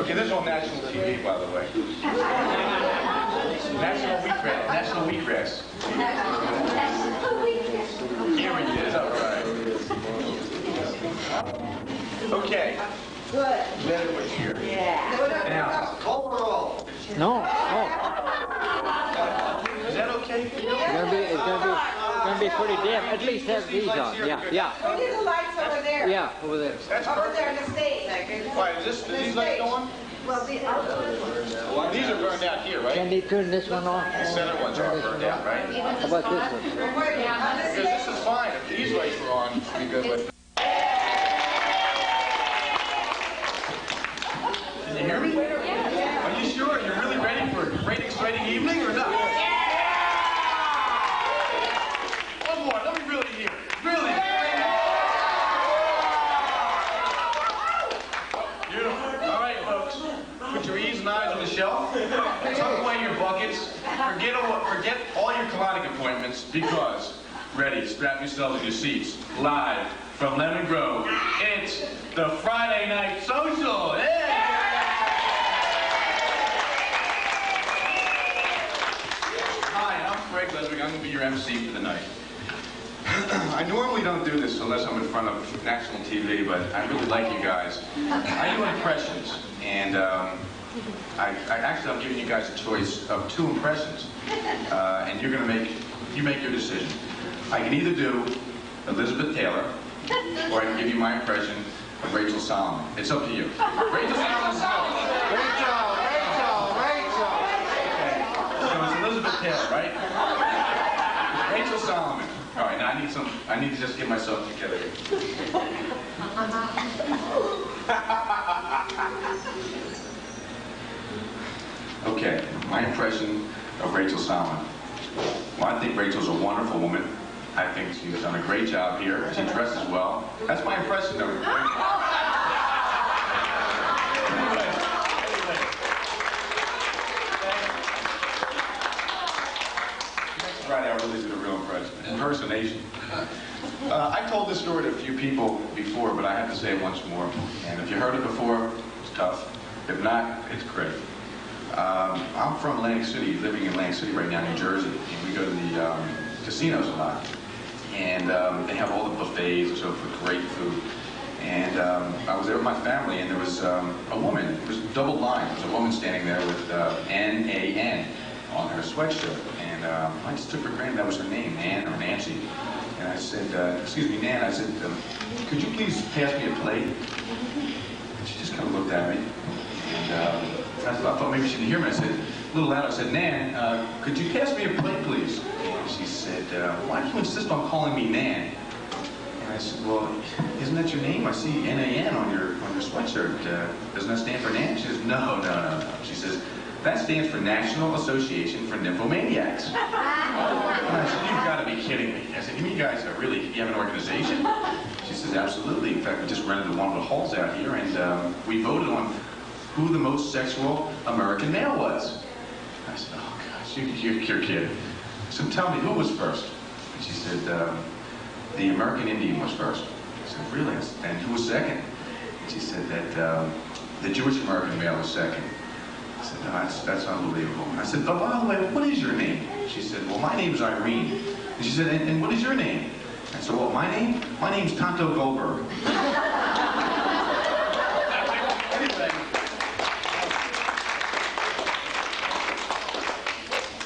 Okay, this is on national TV, by the way. National Wheatgrass. Here it is, all right. Okay. Good. Then it was here. Yeah. Now, overall. No. Is that okay? It's gonna be pretty dim. At least have these on. Yeah. We need the lights over there. Yeah, over there. That's Over perfect. there in the stage. Why, is these lights on? Well, these Well, these are burned out here, right? Can they turn this one off? The center ones are burned out, right? How about this one? Because this is fine. If these lights were on, it'd be good. But... Can you hear me? Are you sure? Are you really ready for a great, exciting evening or not? One more. Let me really hear it. Really. Beautiful. All right, folks. Put your E's and I's on the shelf. Tuck away your buckets. Forget all your colonic appointments because, ready, strap yourselves in your seats. Live from Lemon Grove, it's the Friday Night Social. Yeah! Hi, I'm Craig Leswick. I'm going to be your MC for the night. I normally don't do this unless I'm in front of national TV, but I really like you guys. I do impressions, and I'm giving you guys a choice of 2 impressions, and you're going to make your decision. I can either do Elizabeth Taylor, or I can give you my impression of Rachel Solomon. It's up to you. Rachel Solomon. Rachel. Okay, so it's Elizabeth Taylor, right? Rachel Solomon. All right, now I need to just get myself together here. Okay, my impression of Rachel Solomon. Well, I think Rachel's a wonderful woman. I think she's done a great job here. She dresses well. That's my impression of her. Next Friday, I'll really do the real impersonation. I told this story to a few people before, but I have to say it once more. And if you heard it before, it's tough. If not, it's great. I'm from Atlantic City, living in Atlantic City right now, New Jersey, and we go to the casinos a lot. And they have all the buffets and so forth, great food. And I was there with my family, and there was a woman, it was a double line. There was a woman standing there with N-A-N on her sweatshirt. And I just took for granted that was her name, Nan or Nancy. And I said, excuse me, Nan, I said, could you please pass me a plate? And she just kind of looked at me. And I thought maybe she didn't hear me. I said, a little louder, I said, Nan, could you pass me a plate, please? And she said, why do you insist on calling me Nan? And I said, well, isn't that your name? I see N-A-N on your sweatshirt. Doesn't that stand for Nan? She says, no. She says, that stands for National Association for Nymphomaniacs. And I said, you've got to be kidding me. I said, you guys are really, you have an organization? She says, absolutely. In fact, we just rented one of the halls out here, and we voted on who the most sexual American male was. I said, oh gosh, you're kidding. I said, tell me, who was first? And she said, the American Indian was first. I said, really? And who was second? And she said that the Jewish American male was second. I said, no, that's unbelievable. I said, oh, by the way, what is your name? She said, well, my name's Irene. And she said, and what is your name? I said, well, my name's Tonto Goldberg. Anyway,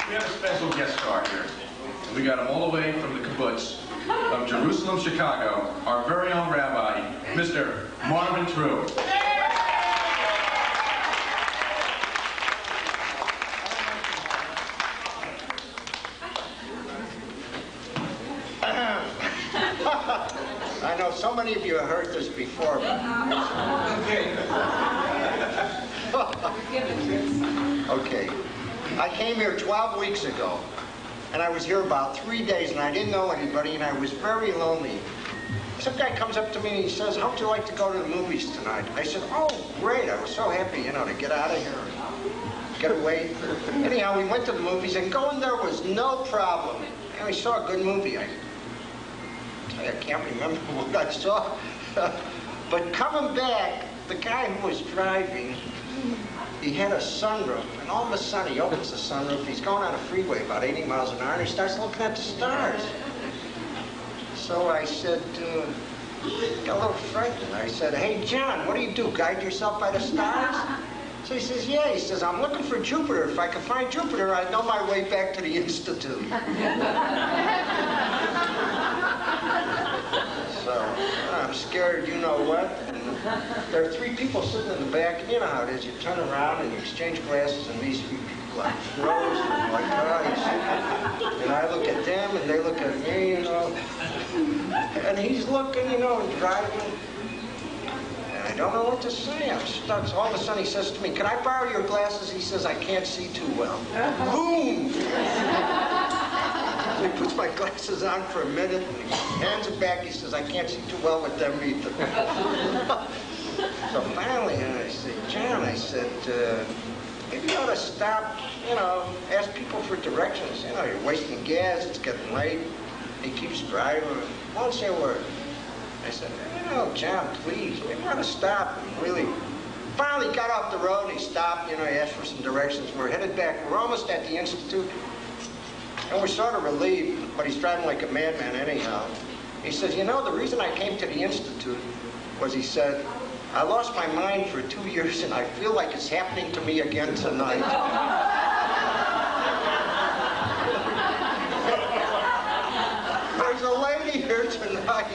we have a special guest star here. And we got him all the way from the kibbutz of Jerusalem, Chicago, our very own rabbi, Mr. Marvin True. I know so many of you have heard this before, but... Okay. I came here 12 weeks ago, and I was here about 3 days, and I didn't know anybody, and I was very lonely. Some guy comes up to me and he says, how'd you like to go to the movies tonight? I said, oh, great. I was so happy, to get out of here and get away. Anyhow, we went to the movies, and going there was no problem. And we saw a good movie. I can't remember what I saw. But coming back, the guy who was driving he had a sunroof, and all of a sudden he opens the sunroof, he's going on a freeway about 80 miles an hour, and he starts looking at the stars. So I said, got a little frightened. I said, hey, John, what do? Guide yourself by the stars? So he says, yeah. He says, I'm looking for Jupiter. If I can find Jupiter, I know my way back to the Institute. So I'm scared, you know what? And there are 3 people sitting in the back, and you know how it is. You turn around and you exchange glasses, and these 3 people like froze and like eyes. And I look at them, and they look at me, you know. And he's looking, you know, and driving. And I don't know what to say. I'm stuck. So all of a sudden he says to me, can I borrow your glasses? He says, I can't see too well. Boom! So he puts my glasses on for a minute, and he hands it back. He says, I can't see too well with them either. So finally, I said, John, I said, maybe you ought to stop, you know, ask people for directions. You know, you're wasting gas, it's getting late. He keeps driving, won't say a word. I said, no, John, please, maybe you ought to stop. Really. Finally got off the road, and he stopped, you know, he asked for some directions. We're headed back, we're almost at the Institute. And we're sort of relieved, but he's driving like a madman anyhow. He says, you know, the reason I came to the Institute was, he said, I lost my mind for 2 years, and I feel like it's happening to me again tonight. There's a lady here tonight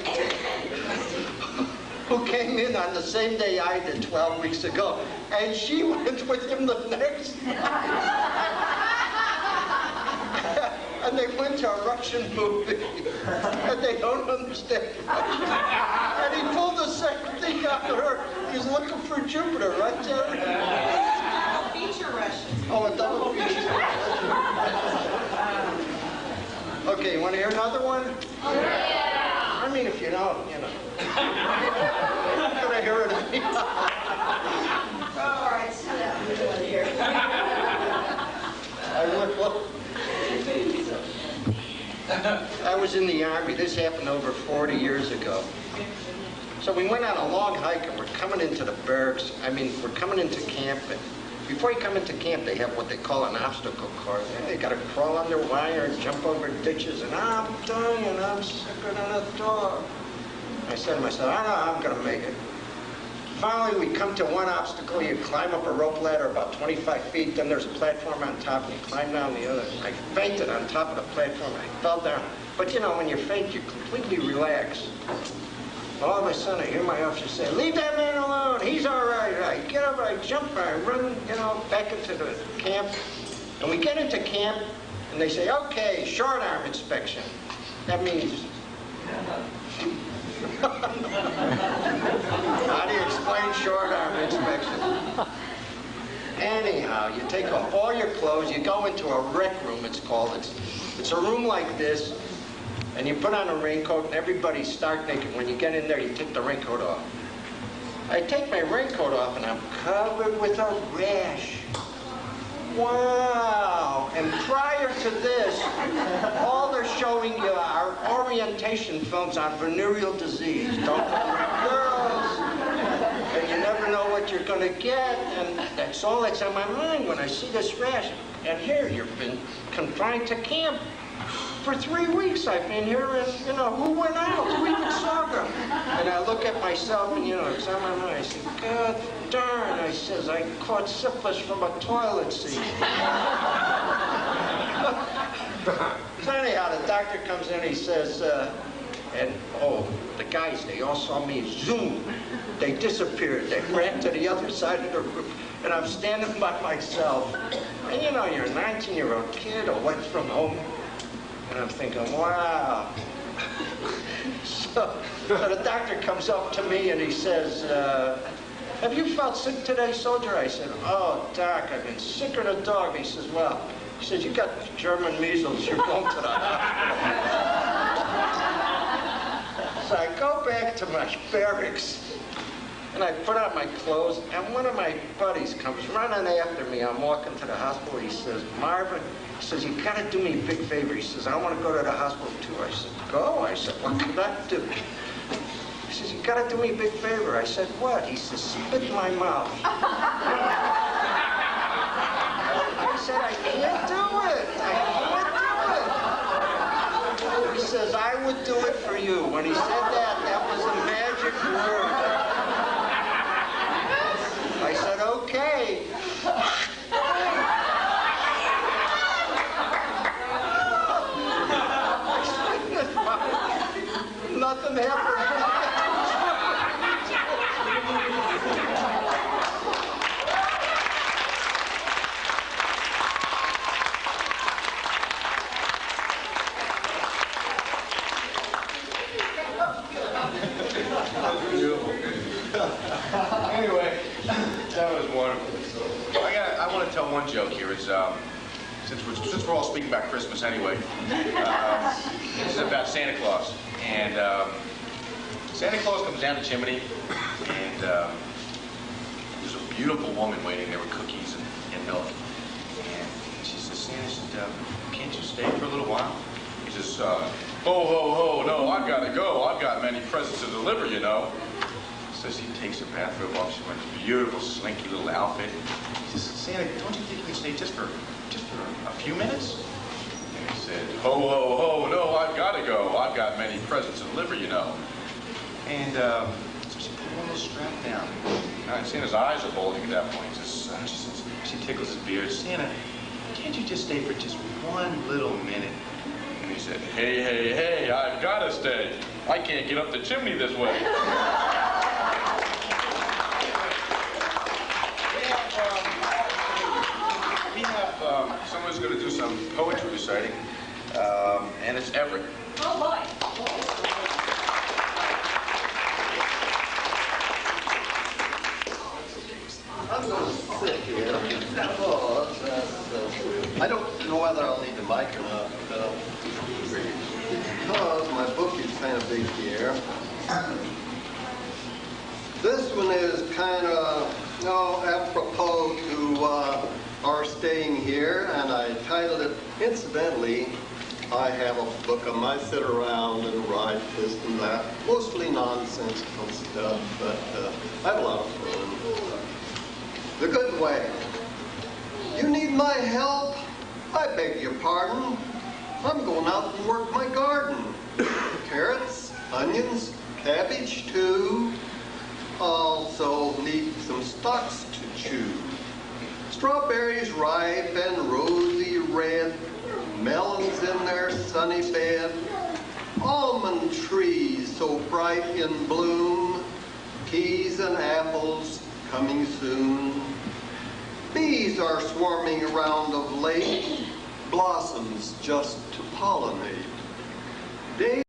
who came in on the same day I did 12 weeks ago, and she went with him the next night. And they went to a Russian movie, and they don't understand Russian. And he pulled the same thing out of her. He's looking for Jupiter, right there. Feature Russian. Oh, a double feature. Okay, you want to hear another one? Yeah. I mean, if you know, you know. You're gonna hear it. All right, sit down. We're doing here. I was in the Army. This happened over 40 years ago. So we went on a long hike, and we're coming into the barracks. I mean, we're coming into camp, and before you come into camp, they have what they call an obstacle course. They got to crawl under wire and jump over ditches, and I'm dying, I'm sicker than a dog. I said to myself, I know I'm going to make it. Finally, we come to one obstacle. You climb up a rope ladder about 25 feet, then there's a platform on top, and you climb down the other. I fainted on top of the platform. I fell down. But you know, when you faint, you completely relax. All of a sudden, I hear my officer say, leave that man alone. He's all right. I get up, I jump, I run, you know, back into the camp. And we get into camp, and they say, okay, short arm inspection. That means... How do you explain short arm inspection? Anyhow, you take off all your clothes, you go into a rec room, it's called. It's a room like this, and you put on a raincoat, and everybody's stark naked. When you get in there, you take the raincoat off. I take my raincoat off, and I'm covered with a rash. Wow! And prior to this, all they're showing you are orientation films on venereal disease. Don't worry, girls. And you never know what you're going to get. And that's all that's on my mind when I see this rash. And here, you've been confined to camp. For 3 weeks I've been here, and, you know, who went out? Who even saw them? And I look at myself, and, you know, it's on my mind. I say, God darn, I says, I caught syphilis from a toilet seat. So anyhow, the doctor comes in, he says, and, oh, the guys, they all saw me, zoom. They disappeared. They ran to the other side of the room, and I'm standing by myself. And, you know, you're a 19-year-old kid away from home. And I'm thinking, wow. So the doctor comes up to me and he says, have you felt sick today, soldier? I said, oh, Doc, I've been sicker than a dog. He says, well, he says, you got German measles, you're going to the hospital. So I go back to my barracks and I put on my clothes, and one of my buddies comes running after me. I'm walking to the hospital. He says, Marvin, he says, you got to do me a big favor. He says, I want to go to the hospital too. I said, go. I said, what can I do? He says, you got to do me a big favor. I said, what? He says, spit in my mouth. I want to tell one joke here. It's since we're all speaking about Christmas anyway. This is about Santa Claus, and Santa Claus comes down the chimney, and there's a beautiful woman waiting there with cookies and milk, and she says, Santa, can't you stay for a little while? He says, ho, ho, ho, no, I've got to go. I've got many presents to deliver, you know. So she takes her bathrobe off. She wears a beautiful, slinky little outfit. She says, Santa, don't you think you can stay just for a few minutes? And he said, ho, ho, ho, no, I've got to go. I've got many presents to deliver, you know. And so she put one little strap down. And Santa's eyes are bulging at that point. She tickles his beard. Santa, can't you just stay for just one little minute? And he said, hey, hey, hey, I've got to stay. I can't get up the chimney this way. We have someone who's going to do some poetry reciting, and it's Everett. Oh, boy. I'm going to sit here because I don't know whether I'll need the mic or not, because my book is kind of big here. This one is kind of, apropos to our staying here, and I titled it, incidentally, I have a book on my sit around and write this and that, mostly nonsensical stuff, but I have a lot of fun. The good way. You need my help? I beg your pardon. I'm going out and work my garden. Carrots, onions, cabbage too. Also need some stalks to chew. Strawberries ripe and rosy red. Melons in their sunny bed. Almond trees so bright in bloom. Peas and apples coming soon. Bees are swarming around of late. Blossoms just to pollinate.